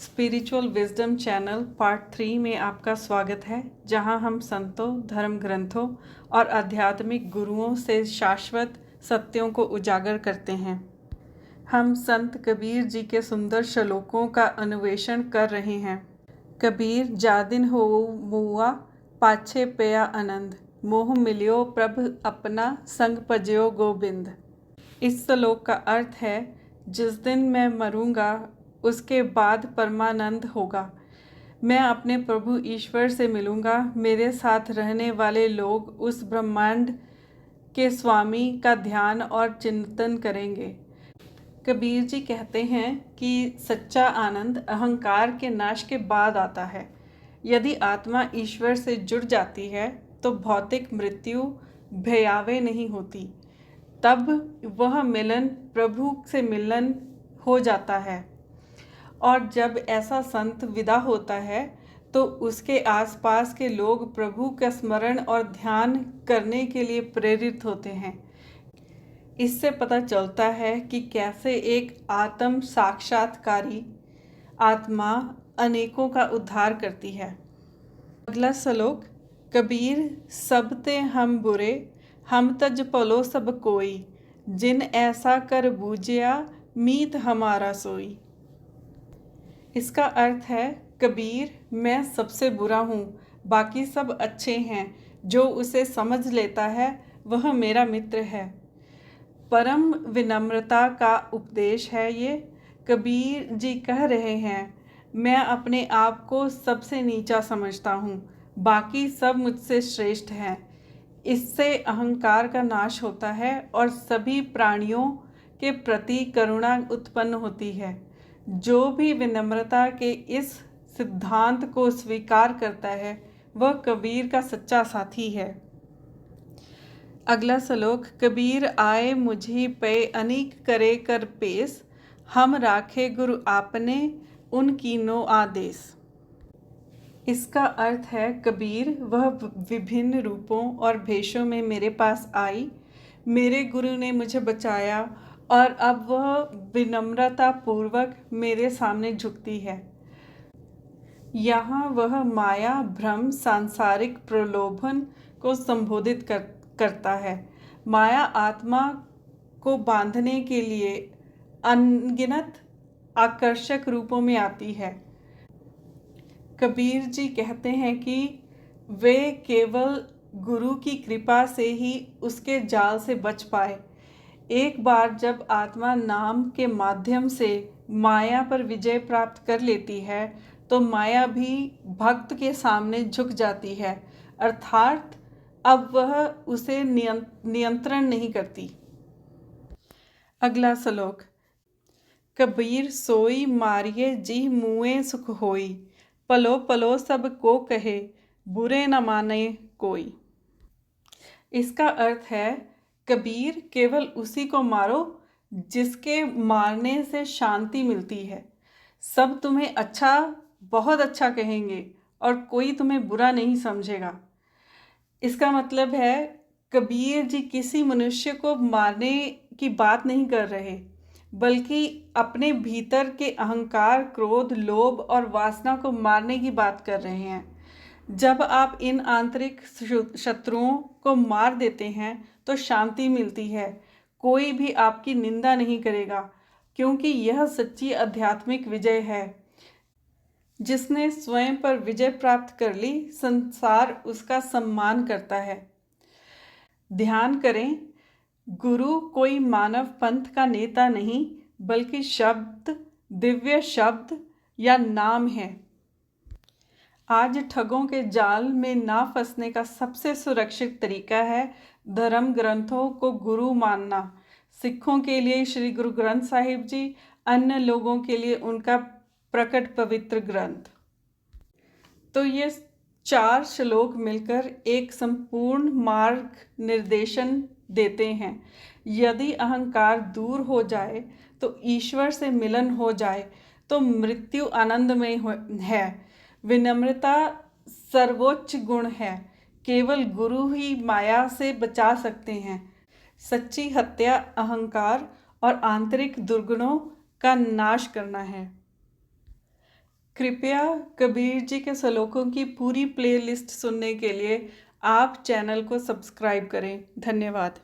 Spiritual wisdom channel part 3 में आपका स्वागत है, जहां हम संतों, धर्म ग्रंथों और आध्यात्मिक गुरुओं से शाश्वत सत्यों को उजागर करते हैं। हम संत कबीर जी के सुंदर श्लोकों का अन्वेषण कर रहे हैं। कबीर जादिन हो मुआ पाछे पया आनंद, मोह मिलियो प्रभ अपना संग पजयो गोबिंद। इस श्लोक का अर्थ है, जिस दिन मैं मरूंगा उसके बाद परमानंद होगा। मैं अपने प्रभु ईश्वर से मिलूंगा। मेरे साथ रहने वाले लोग उस ब्रह्मांड के स्वामी का ध्यान और चिंतन करेंगे। कबीर जी कहते हैं कि सच्चा आनंद अहंकार के नाश के बाद आता है। यदि आत्मा ईश्वर से जुड़ जाती है तो भौतिक मृत्यु भयावह नहीं होती। तब वह मिलन प्रभु से मिलन हो जाता है, और जब ऐसा संत विदा होता है तो उसके आसपास के लोग प्रभु का स्मरण और ध्यान करने के लिए प्रेरित होते हैं। इससे पता चलता है कि कैसे एक आत्म साक्षात्कारी आत्मा अनेकों का उद्धार करती है। अगला श्लोक। कबीर सबते हम बुरे, हम तज पलो सब कोई, जिन ऐसा कर बूझिया मीत हमारा सोई। इसका अर्थ है, कबीर मैं सबसे बुरा हूँ, बाकी सब अच्छे हैं। जो उसे समझ लेता है वह मेरा मित्र है। परम विनम्रता का उपदेश है ये। कबीर जी कह रहे हैं, मैं अपने आप को सबसे नीचा समझता हूँ, बाकी सब मुझसे श्रेष्ठ हैं। इससे अहंकार का नाश होता है और सभी प्राणियों के प्रति करुणा उत्पन्न होती है। जो भी विनम्रता के इस सिद्धांत को स्वीकार करता है वह कबीर का सच्चा साथी है। अगला श्लोक। कबीर आए मुझी पे अनेक करे कर पेश, हम राखे गुरु आपने उनकी नो आदेश। इसका अर्थ है, कबीर वह विभिन्न रूपों और भेषों में मेरे पास आई, मेरे गुरु ने मुझे बचाया और अब वह विनम्रता पूर्वक मेरे सामने झुकती है। यहाँ वह माया, भ्रम, सांसारिक प्रलोभन को संबोधित करता है। माया आत्मा को बांधने के लिए अनगिनत आकर्षक रूपों में आती है। कबीर जी कहते हैं कि वे केवल गुरु की कृपा से ही उसके जाल से बच पाए। एक बार जब आत्मा नाम के माध्यम से माया पर विजय प्राप्त कर लेती है तो माया भी भक्त के सामने झुक जाती है, अर्थात अब वह उसे नियंत्रण नहीं करती। अगला श्लोक। कबीर सोई मारिये जी मुए सुख होई, पलो पलो सब को कहे बुरे न माने कोई। इसका अर्थ है, कबीर केवल उसी को मारो जिसके मारने से शांति मिलती है। सब तुम्हें अच्छा, बहुत अच्छा कहेंगे और कोई तुम्हें बुरा नहीं समझेगा। इसका मतलब है, कबीर जी किसी मनुष्य को मारने की बात नहीं कर रहे, बल्कि अपने भीतर के अहंकार, क्रोध, लोभ और वासना को मारने की बात कर रहे हैं। जब आप इन आंतरिक शत्रुओं को मार देते हैं तो शांति मिलती है। कोई भी आपकी निंदा नहीं करेगा, क्योंकि यह सच्ची आध्यात्मिक विजय है। जिसने स्वयं पर विजय प्राप्त कर ली, संसार उसका सम्मान करता है। ध्यान करें, गुरु कोई मानव पंथ का नेता नहीं, बल्कि शब्द, दिव्य शब्द या नाम है। आज ठगों के जाल में ना फंसने का सबसे सुरक्षित तरीका है धर्म ग्रंथों को गुरु मानना। सिखों के लिए श्री गुरु ग्रंथ साहिब जी, अन्य लोगों के लिए उनका प्रकट पवित्र ग्रंथ। तो ये 4 श्लोक मिलकर एक संपूर्ण मार्ग निर्देशन देते हैं। यदि अहंकार दूर हो जाए तो ईश्वर से मिलन हो जाए तो मृत्यु आनंदमय है। विनम्रता सर्वोच्च गुण है। केवल गुरु ही माया से बचा सकते हैं। सच्ची हत्या अहंकार और आंतरिक दुर्गुणों का नाश करना है। कृपया कबीर जी के श्लोकों की पूरी प्लेलिस्ट सुनने के लिए आप चैनल को सब्सक्राइब करें। धन्यवाद।